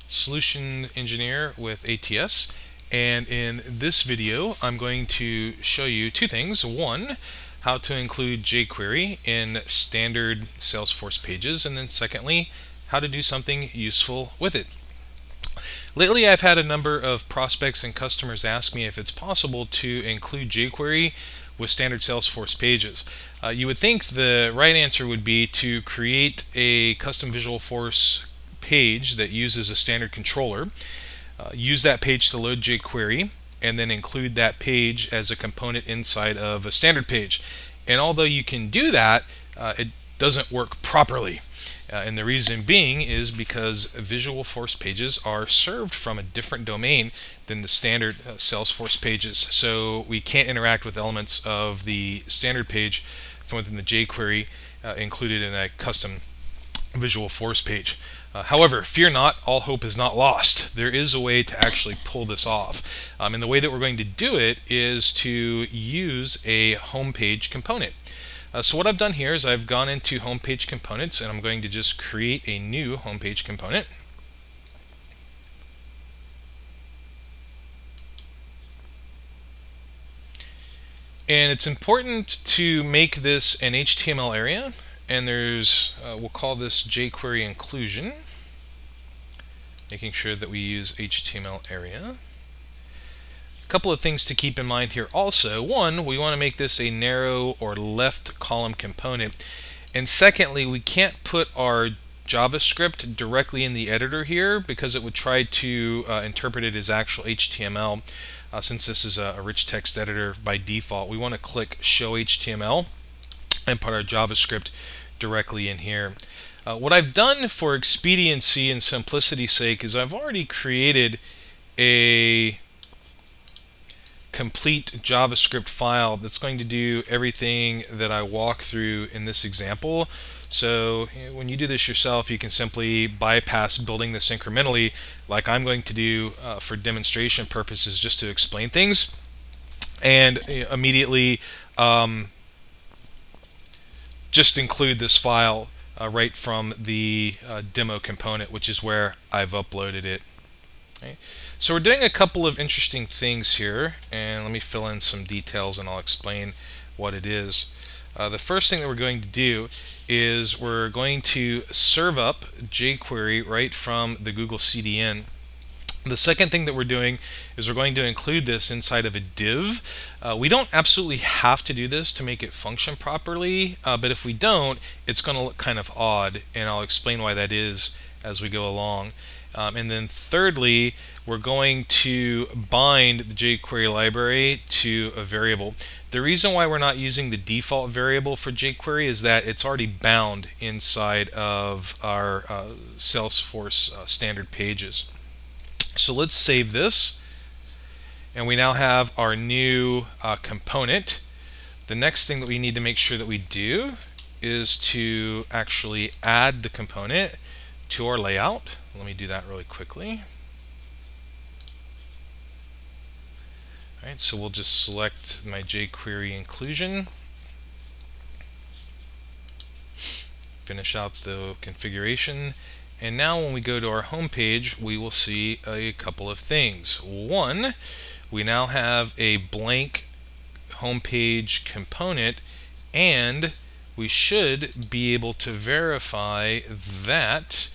solution engineer with ATS, and in this video I'm going to show you two things. One, how to include jQuery in standard Salesforce pages, and then secondly, how to do something useful with it. Lately I've had a number of prospects and customers ask me if it's possible to include jQuery with standard Salesforce pages. You would think the right answer would be to create a custom Visualforce page that uses a standard controller, use that page to load jQuery, and then include that page as a component inside of a standard page. And although you can do that, it doesn't work properly. And the reason being is because Visualforce pages are served from a different domain than the standard Salesforce pages. So we can't interact with elements of the standard page from within the jQuery included in a custom Visualforce page. However, fear not, all hope is not lost. There is a way to actually pull this off. And the way that we're going to do it is to use a homepage component. So what I've done here is I've gone into homepage components, and I'm going to just create a new homepage component. And it's important to make this an HTML area, and there's, we'll call this jQuery inclusion, making sure that we use HTML area. A couple of things to keep in mind here also. One, we want to make this a narrow or left column component. And secondly, we can't put our JavaScript directly in the editor here because it would try to interpret it as actual HTML. Since this is a rich text editor by default, we want to click Show HTML and put our JavaScript directly in here. What I've done for expediency and simplicity's sake is I've already created a complete JavaScript file that's going to do everything that I walk through in this example. So when you do this yourself, you can simply bypass building this incrementally like I'm going to do for demonstration purposes, just to explain things, and immediately just include this file right from the demo component, which is where I've uploaded it. Okay. So we're doing a couple of interesting things here, and let me fill in some details and I'll explain what it is. The first thing that we're going to do is we're going to serve up jQuery right from the Google CDN. The second thing that we're doing is we're going to include this inside of a div. We don't absolutely have to do this to make it function properly, but if we don't, it's going to look kind of odd, and I'll explain why that is as we go along. And then thirdly, we're going to bind the jQuery library to a variable. The reason why we're not using the default variable for jQuery is that it's already bound inside of our Salesforce standard pages. So let's save this, and we now have our new component. The next thing that we need to make sure that we do is to actually add the component to our layout. Let me do that really quickly. Alright, so we'll just select my jQuery inclusion, finish out the configuration, and now when we go to our home page, we will see a couple of things. One, we now have a blank home page component, and we should be able to verify that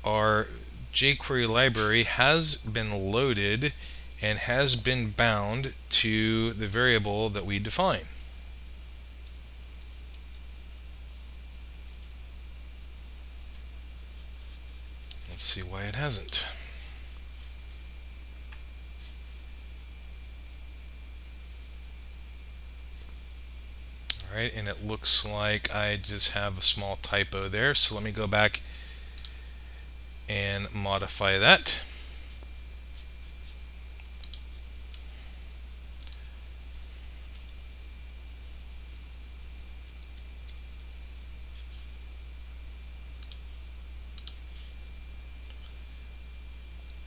our jQuery library has been loaded and has been bound to the variable that we define. Let's see why it hasn't. Alright, and it looks like I just have a small typo there, so let me go back and modify that.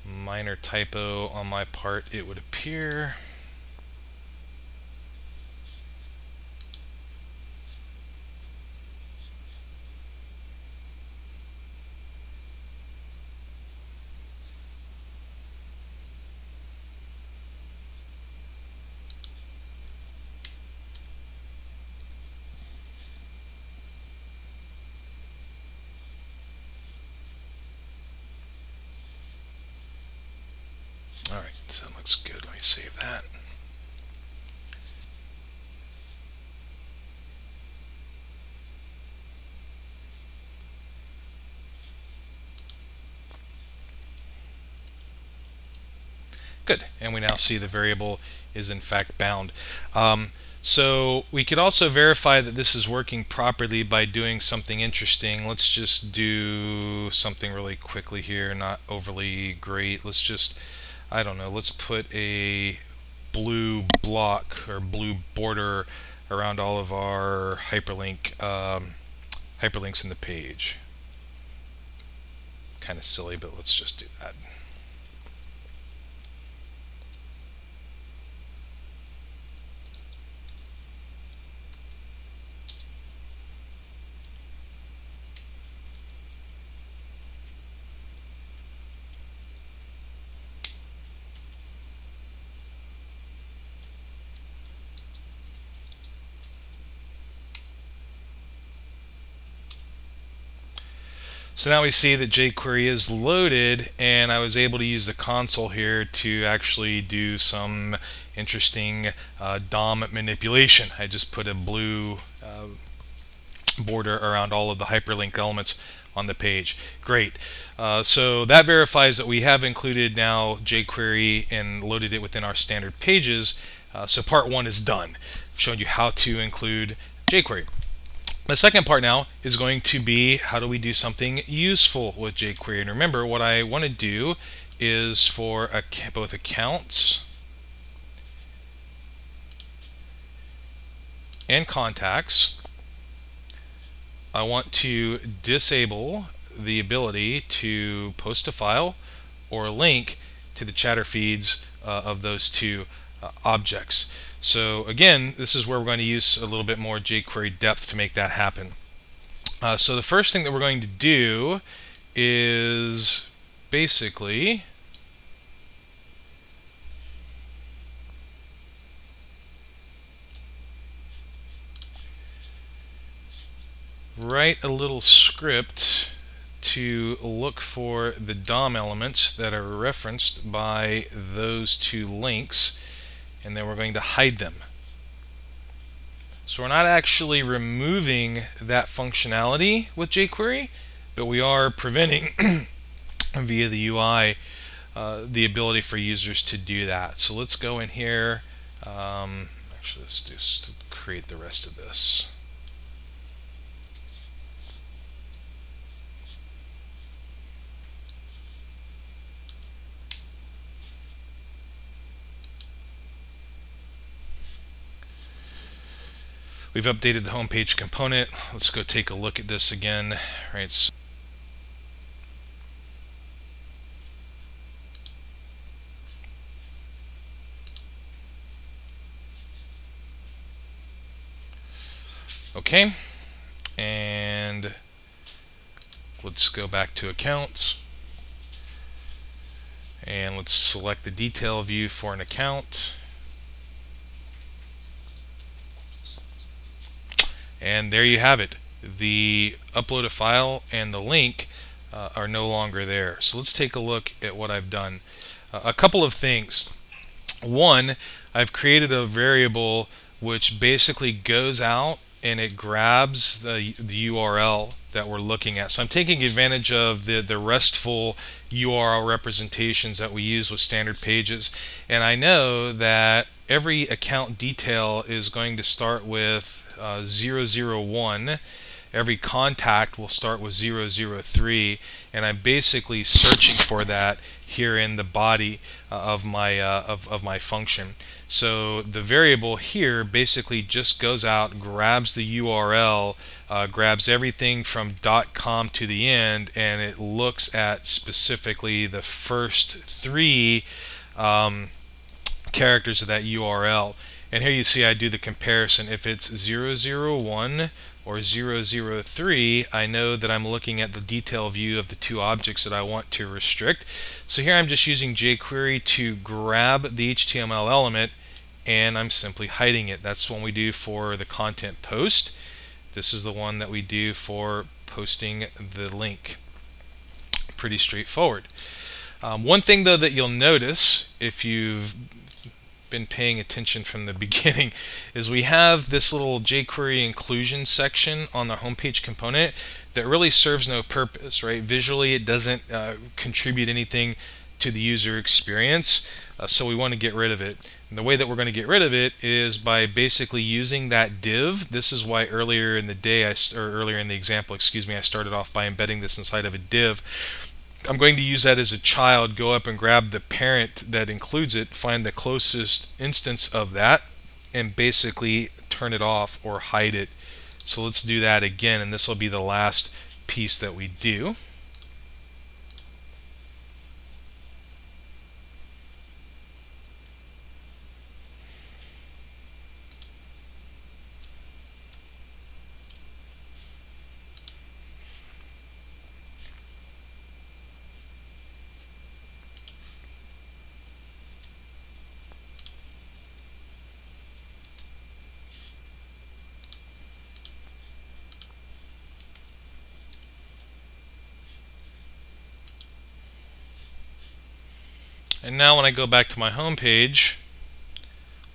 Minor typo on my part, it would appear. Alright, so that looks good. Let me save that. Good, and we now see the variable is in fact bound. So we could also verify that this is working properly by doing something interesting. Let's just do something really quickly here, not overly great. Let's just, I don't know, let's put a blue block or blue border around all of our hyperlinks in the page. Kind of silly, but let's just do that. So now we see that jQuery is loaded, and I was able to use the console here to actually do some interesting DOM manipulation. I just put a blue border around all of the hyperlink elements on the page. Great. So that verifies that we have included now jQuery and loaded it within our standard pages. So part one is done. I've shown you how to include jQuery. The second part now is going to be how do we do something useful with jQuery. And remember, what I want to do is for both accounts and contacts, I want to disable the ability to post a file or a link to the chatter feeds of those two objects. So again, this is where we're going to use a little bit more jQuery depth to make that happen. So the first thing that we're going to do is basically write a little script to look for the DOM elements that are referenced by those two links, and then we're going to hide them. So we're not actually removing that functionality with jQuery, but we are preventing via the UI the ability for users to do that. So let's go in here. Actually, let's just create the rest of this. We've updated the homepage component. Let's go take a look at this again. Right. So okay, and let's go back to accounts, and let's select the detail view for an account. And there you have it. The upload a file and the link are no longer there. So let's take a look at what I've done. A couple of things. One, I've created a variable which basically goes out and it grabs the URL that we're looking at. So I'm taking advantage of the RESTful URL representations that we use with standard pages. And I know that every account detail is going to start with 001. Every contact will start with 003, and I'm basically searching for that here in the body of my function. So the variable here basically just goes out, grabs the URL, grabs everything from .com to the end, and it looks at specifically the first three characters of that URL. And here you see I do the comparison. If it's 001 or 003, I know that I'm looking at the detail view of the two objects that I want to restrict. So here I'm just using jQuery to grab the HTML element, and I'm simply hiding it. That's what we do for the content post. This is the one that we do for posting the link. Pretty straightforward. One thing though that you'll notice if you've been paying attention from the beginning is we have this little jQuery inclusion section on the homepage component that really serves no purpose, right? Visually it doesn't contribute anything to the user experience, so we want to get rid of it. And the way that we're going to get rid of it is by basically using that div. This is why earlier in the day, or earlier in the example, excuse me, I started off by embedding this inside of a div. I'm going to use that as a child, go up and grab the parent that includes it, find the closest instance of that, and basically turn it off or hide it. So let's do that again, and this will be the last piece that we do. And now when I go back to my home page,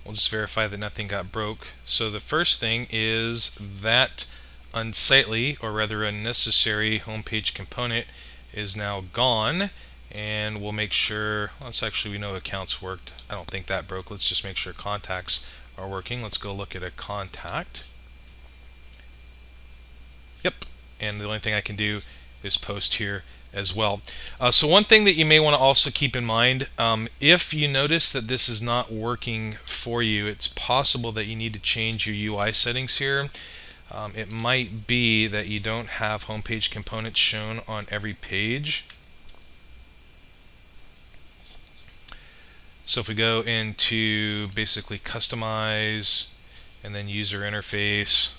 we'll just verify that nothing got broke. So the first thing is that unsightly, or rather unnecessary, homepage component is now gone. And we'll make sure, well, it's actually, we know accounts worked. I don't think that broke. Let's just make sure contacts are working. Let's go look at a contact. Yep, and the only thing I can do is post here as well. So one thing that you may want to also keep in mind, if you notice that this is not working for you, it's possible that you need to change your UI settings here. It might be that you don't have homepage components shown on every page. So if we go into basically customize and then user interface,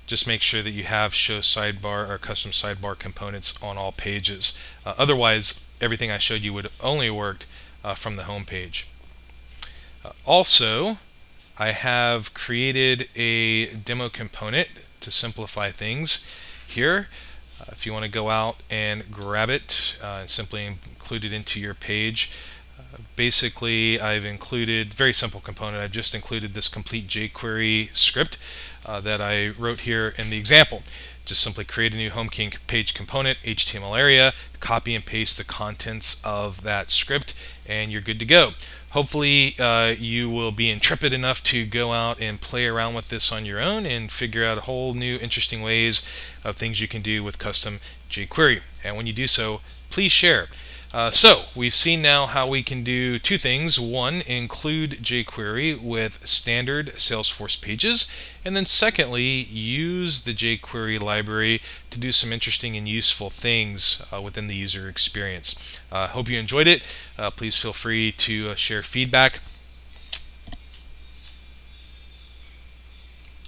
just make sure that you have show sidebar or custom sidebar components on all pages. Otherwise, everything I showed you would only worked from the home page. Also, I have created a demo component to simplify things here. If you want to go out and grab it and simply include it into your page, basically I've included, very simple component, I've just included this complete jQuery script that I wrote here in the example. Just simply create a new home page component, HTML area, copy and paste the contents of that script, and you're good to go. Hopefully you will be intrepid enough to go out and play around with this on your own and figure out a whole new interesting ways of things you can do with custom jQuery. And when you do so, please share. So we've seen now how we can do two things. One, include jQuery with standard Salesforce pages, and then secondly, use the jQuery library to do some interesting and useful things within the user experience. Hope you enjoyed it. Please feel free to share feedback